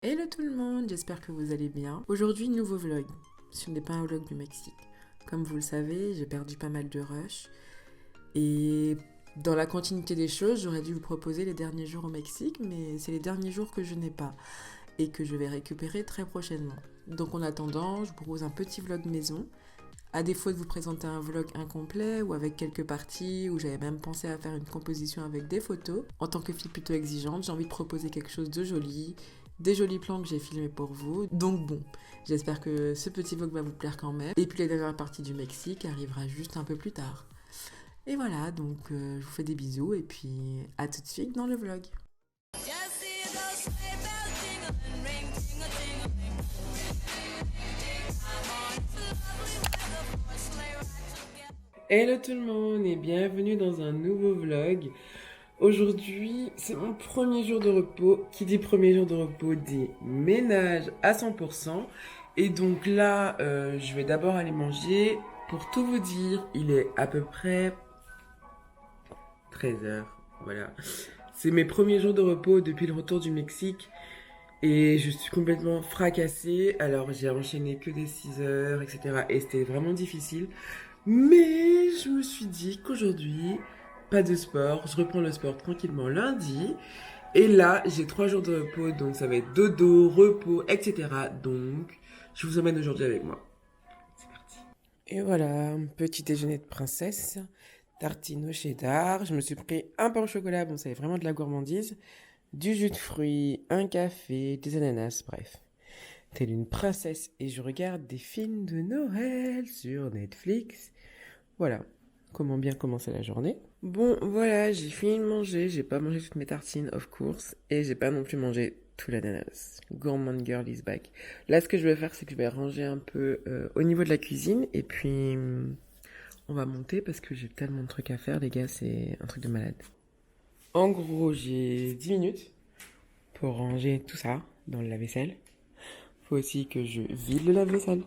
Hello tout le monde, j'espère que vous allez bien. Aujourd'hui, nouveau vlog. Ce n'est pas un vlog du Mexique. Comme vous le savez, j'ai perdu pas mal de rush. Et dans la continuité des choses, j'aurais dû vous proposer les derniers jours au Mexique, mais c'est les derniers jours que je n'ai pas et que je vais récupérer très prochainement. Donc en attendant, je vous propose un petit vlog maison. À défaut de vous présenter un vlog incomplet ou avec quelques parties, où j'avais même pensé à faire une composition avec des photos, en tant que fille plutôt exigeante, j'ai envie de proposer quelque chose de joli, des jolis plans que j'ai filmés pour vous. Donc bon, j'espère que ce petit vlog va vous plaire quand même. Et puis la dernière partie du Mexique arrivera juste un peu plus tard. Et voilà, donc je vous fais des bisous et puis à tout de suite dans le vlog. Hello tout le monde et bienvenue dans un nouveau vlog. Aujourd'hui, c'est mon premier jour de repos. Qui dit premier jour de repos dit ménage à 100%. Et donc là, je vais d'abord aller manger. Pour tout vous dire, il est à peu près 13 heures. Voilà. C'est mes premiers jours de repos depuis le retour du Mexique. Et je suis complètement fracassée. Alors j'ai enchaîné que des 6 heures, etc. Et c'était vraiment difficile. Mais je me suis dit qu'aujourd'hui, pas de sport. Je reprends le sport tranquillement lundi. Et là, j'ai 3 jours de repos. Donc ça va être dodo, repos, etc. Donc, je vous emmène aujourd'hui avec moi. C'est parti. Et voilà, un petit déjeuner de princesse. Tartine au cheddar. Je me suis pris un pain au chocolat. Bon, c'est vraiment de la gourmandise. Du jus de fruits, un café, des ananas, bref. Telle une princesse et je regarde des films de Noël sur Netflix. Voilà, comment bien commencer la journée. Bon, voilà, j'ai fini de manger. J'ai pas mangé toutes mes tartines, of course. Et j'ai pas non plus mangé tout l'ananas. Gourmand girl is back. Là, ce que je vais faire, c'est que je vais ranger un peu au niveau de la cuisine. Et puis, on va monter parce que j'ai tellement de trucs à faire, les gars. C'est un truc de malade. En gros, j'ai 10 minutes pour ranger tout ça dans le lave-vaisselle. Faut aussi que je vide le lave-vaisselle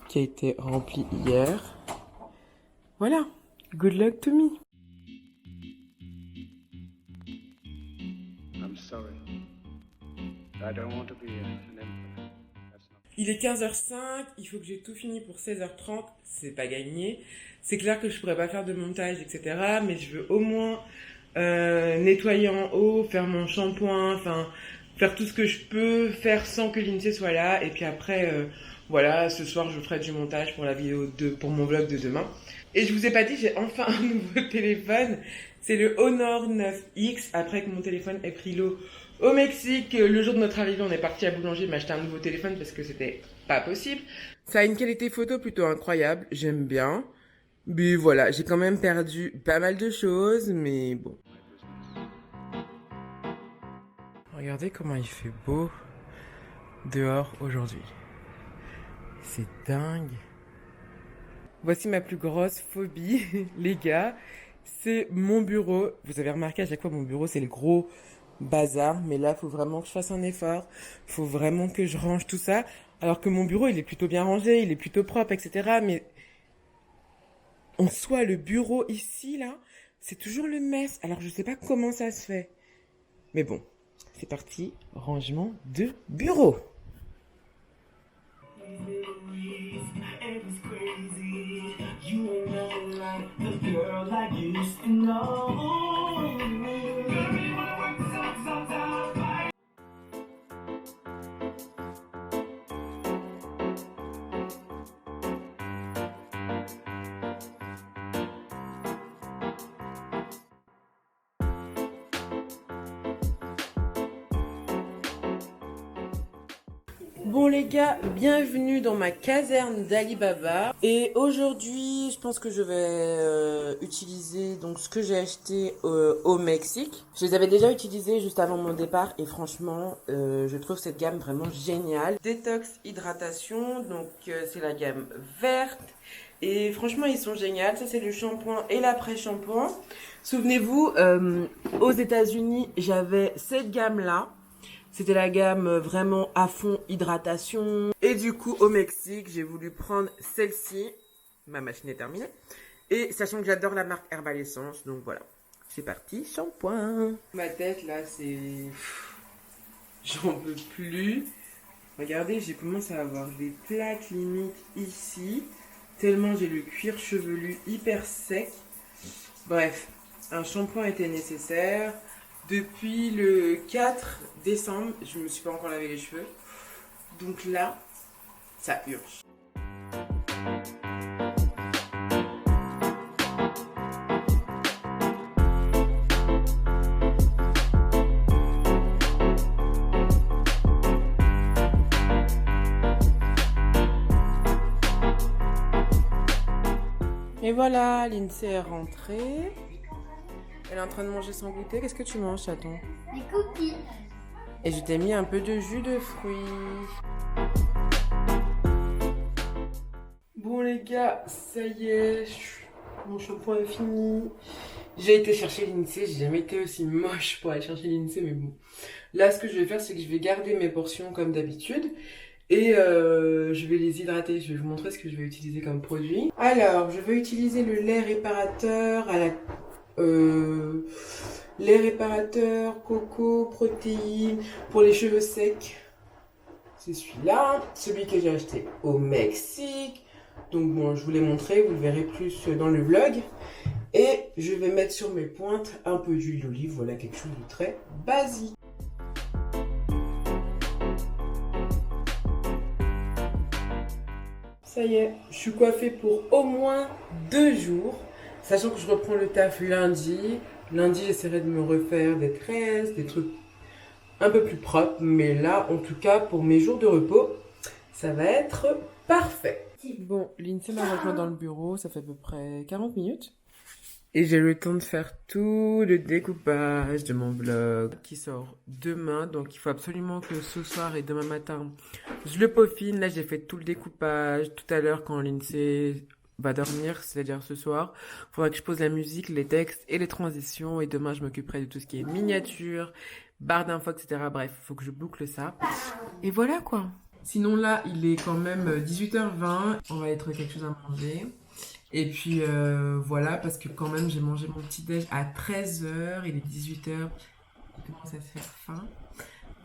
qui a été rempli hier. Voilà. Good luck to me. I'm sorry. I don't want to be an infant. Il est 15h05, il faut que j'ai tout fini pour 16h30, c'est pas gagné. C'est clair que je pourrais pas faire de montage, etc. Mais je veux au moins nettoyer en haut, faire mon shampoing, enfin faire tout ce que je peux faire sans que l'INSEE soit là. Et puis après, voilà, ce soir je ferai du montage pour la vidéo pour mon vlog de demain. Et je vous ai pas dit, j'ai enfin un nouveau téléphone. C'est le Honor 9X, après que mon téléphone ait pris l'eau au Mexique. Le jour de notre arrivée, on est parti à Boulanger m'acheter un nouveau téléphone parce que c'était pas possible. Ça a une qualité photo plutôt incroyable, j'aime bien. Mais voilà, j'ai quand même perdu pas mal de choses, mais bon. Regardez comment il fait beau dehors aujourd'hui. C'est dingue. Voici ma plus grosse phobie, les gars. C'est mon bureau. Vous avez remarqué à chaque fois mon bureau, c'est le gros bazar. Mais là, il faut vraiment que je fasse un effort. Il faut vraiment que je range tout ça. Alors que mon bureau, il est plutôt bien rangé, il est plutôt propre, etc. Mais en soi, le bureau ici, là, c'est toujours le mess. Alors, je sais pas comment ça se fait. Mais bon, c'est parti. Rangement de bureau. Bon les gars, bienvenue dans ma caserne d'Alibaba. Et aujourd'hui, je pense que je vais utiliser donc ce que j'ai acheté au Mexique. Je les avais déjà utilisés juste avant mon départ et franchement, je trouve cette gamme vraiment géniale. Détox hydratation, donc c'est la gamme verte. Et franchement, ils sont géniaux. Ça, c'est le shampoing et l'après-shampoing. Souvenez-vous, aux États-Unis, j'avais cette gamme-là. C'était la gamme vraiment à fond hydratation. Et du coup, au Mexique, j'ai voulu prendre celle-ci. Ma machine est terminée. Et sachant que j'adore la marque Herbal Essence, donc voilà. C'est parti, shampoing. Ma tête, là, c'est... J'en peux plus. Regardez, j'ai commencé à avoir des plaques limite ici. Tellement j'ai le cuir chevelu hyper sec. Bref, un shampoing était nécessaire. Depuis le 4 décembre, je ne me suis pas encore lavé les cheveux. Donc là, ça urge. Et voilà, Lindsay est rentrée. Elle est en train de manger son goûter. Qu'est-ce que tu manges, chaton? Des cookies. Et je t'ai mis un peu de jus de fruits. Bon les gars, ça y est, mon shampoing est fini. J'ai été chercher Lindsay, j'ai jamais été aussi moche pour aller chercher Lindsay, mais bon. Là, ce que je vais faire, c'est que je vais garder mes portions comme d'habitude. Et je vais les hydrater, je vais vous montrer ce que je vais utiliser comme produit. Alors, je vais utiliser le lait réparateur lait réparateur, coco, protéines pour les cheveux secs. C'est celui-là, celui que j'ai acheté au Mexique. Donc bon, je vous l'ai montré, vous le verrez plus dans le vlog. Et je vais mettre sur mes pointes un peu d'huile d'olive, voilà quelque chose de très basique. Ça y est, je suis coiffée pour au moins 2 jours. Sachant que je reprends le taf lundi. Lundi, j'essaierai de me refaire des tresses, des trucs un peu plus propres. Mais là, en tout cas, pour mes jours de repos, ça va être parfait. Bon, Lindsay m'a rejoint dans le bureau, ça fait à peu près 40 minutes. Et j'ai le temps de faire tout le découpage de mon vlog qui sort demain. Donc il faut absolument que ce soir et demain matin, je le peaufine. Là, j'ai fait tout le découpage. Tout à l'heure, quand Lindsay va dormir, c'est-à-dire ce soir, il faudra que je pose la musique, les textes et les transitions. Et demain, je m'occuperai de tout ce qui est miniature, barre d'infos, etc. Bref, il faut que je boucle ça. Et voilà quoi. Sinon là, il est quand même 18h20. On va être quelque chose à manger. Et puis voilà, parce que quand même j'ai mangé mon petit déj à 13h, il est 18h, il commence à se faire faim.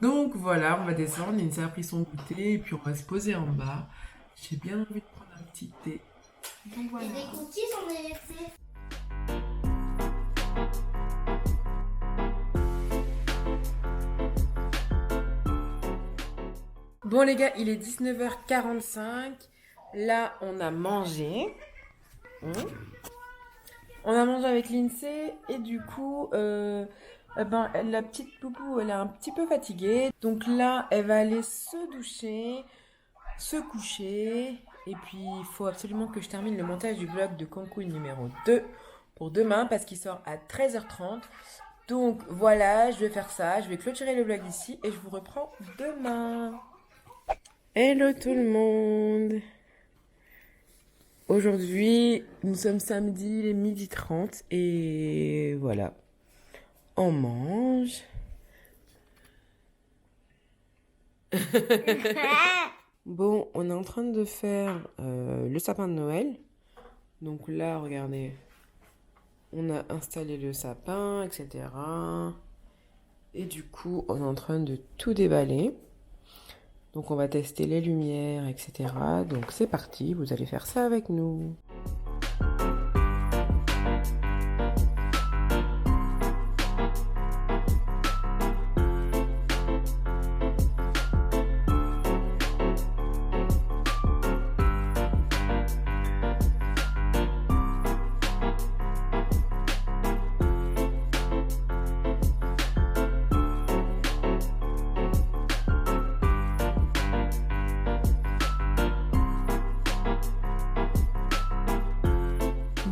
Donc voilà, on va descendre, Lindsay a pris son goûter et puis on va se poser en bas. J'ai bien envie de prendre un petit thé. Donc voilà. Et des cookies, j'en ai laissé. Bon les gars, il est 19h45. Là, on a mangé. On a mangé avec Lindsay et du coup, la petite boubou, elle est un petit peu fatiguée. Donc là, elle va aller se doucher, se coucher. Et puis, il faut absolument que je termine le montage du vlog de Cancun numéro 2 pour demain parce qu'il sort à 13h30. Donc voilà, je vais faire ça. Je vais clôturer le vlog ici et je vous reprends demain. Hello tout le monde! Aujourd'hui, nous sommes samedi, il est 12h30 et voilà, on mange. Bon, on est en train de faire le sapin de Noël. Donc là, regardez, on a installé le sapin, etc. Et du coup, on est en train de tout déballer. Donc on va tester les lumières, etc. Donc c'est parti, vous allez faire ça avec nous.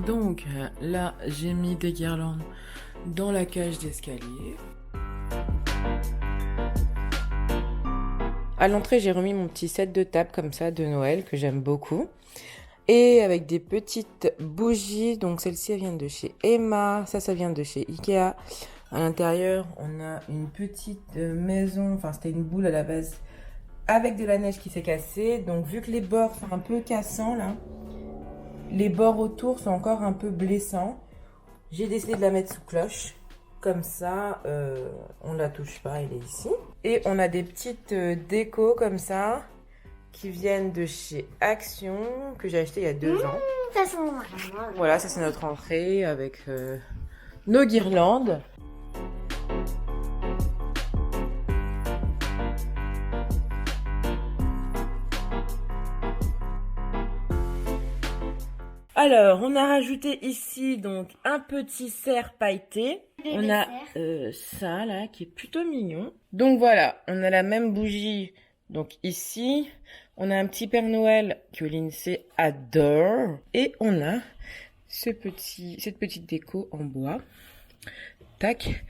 Donc là, j'ai mis des guirlandes dans la cage d'escalier. À l'entrée, j'ai remis mon petit set de table comme ça de Noël que j'aime beaucoup. Et avec des petites bougies. Donc celle-ci, elle vient de chez Emma. Ça vient de chez Ikea. À l'intérieur, on a une petite maison. Enfin, c'était une boule à la base avec de la neige qui s'est cassée. Donc vu que les bords sont un peu cassants là, les bords autour sont encore un peu blessants. J'ai décidé de la mettre sous cloche. Comme ça, on la touche pas, elle est ici. Et on a des petites décos comme ça qui viennent de chez Action, que j'ai acheté il y a 2 ans. Ça sent vraiment. Voilà, ça c'est notre entrée avec nos guirlandes. Alors, on a rajouté ici donc un petit cerf pailleté. On a ça là qui est plutôt mignon. Donc voilà, on a la même bougie donc ici. On a un petit Père Noël que l'INSEE adore. Et on a cette petite déco en bois. Tac.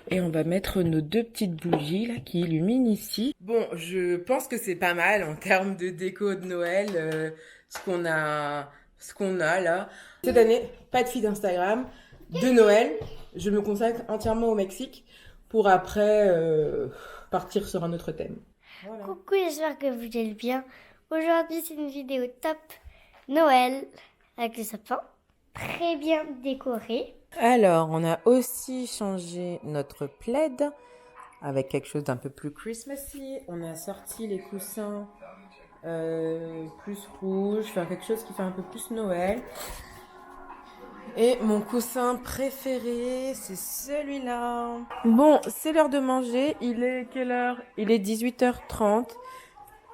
Et on va mettre nos 2 petites bougies là qui illuminent ici. Bon, je pense que c'est pas mal en termes de déco de Noël. Ce qu'on a là. Cette année, pas de feed Instagram de Noël. Je me consacre entièrement au Mexique pour après partir sur un autre thème. Voilà. Coucou, j'espère que vous allez bien. Aujourd'hui, c'est une vidéo top Noël avec le sapin très bien décoré. Alors, on a aussi changé notre plaid avec quelque chose d'un peu plus Christmassy. On a sorti les coussins plus rouge, enfin quelque chose qui fait un peu plus Noël. Et mon coussin préféré, c'est celui-là. Bon, c'est l'heure de manger. Il est quelle heure? Il est 18h30.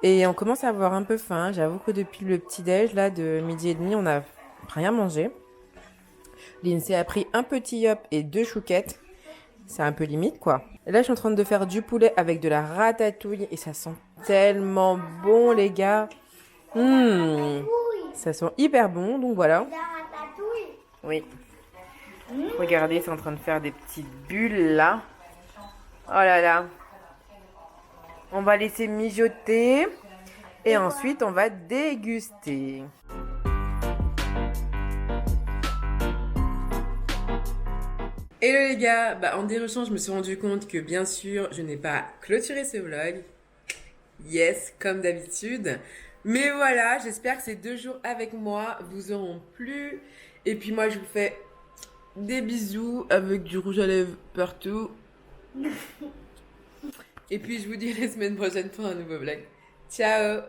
Et on commence à avoir un peu faim. J'avoue que depuis le petit-déj, là, de 12h30, on n'a rien mangé. L'INSEE a pris un petit yop et 2 chouquettes. C'est un peu limite, quoi. Et là, je suis en train de faire du poulet avec de la ratatouille. Et ça sent tellement bon, les gars. Ça sent hyper bon, donc voilà. La ratatouille. Oui. Regardez, c'est en train de faire des petites bulles, là. Oh là là. On va laisser mijoter. Et ensuite, on va déguster. Hello les gars, en dérochant, je me suis rendu compte que bien sûr, je n'ai pas clôturé ce vlog. Yes, comme d'habitude. Mais voilà, j'espère que ces 2 jours avec moi vous auront plu. Et puis moi, je vous fais des bisous avec du rouge à lèvres partout. Et puis je vous dis la semaine prochaine pour un nouveau vlog. Ciao!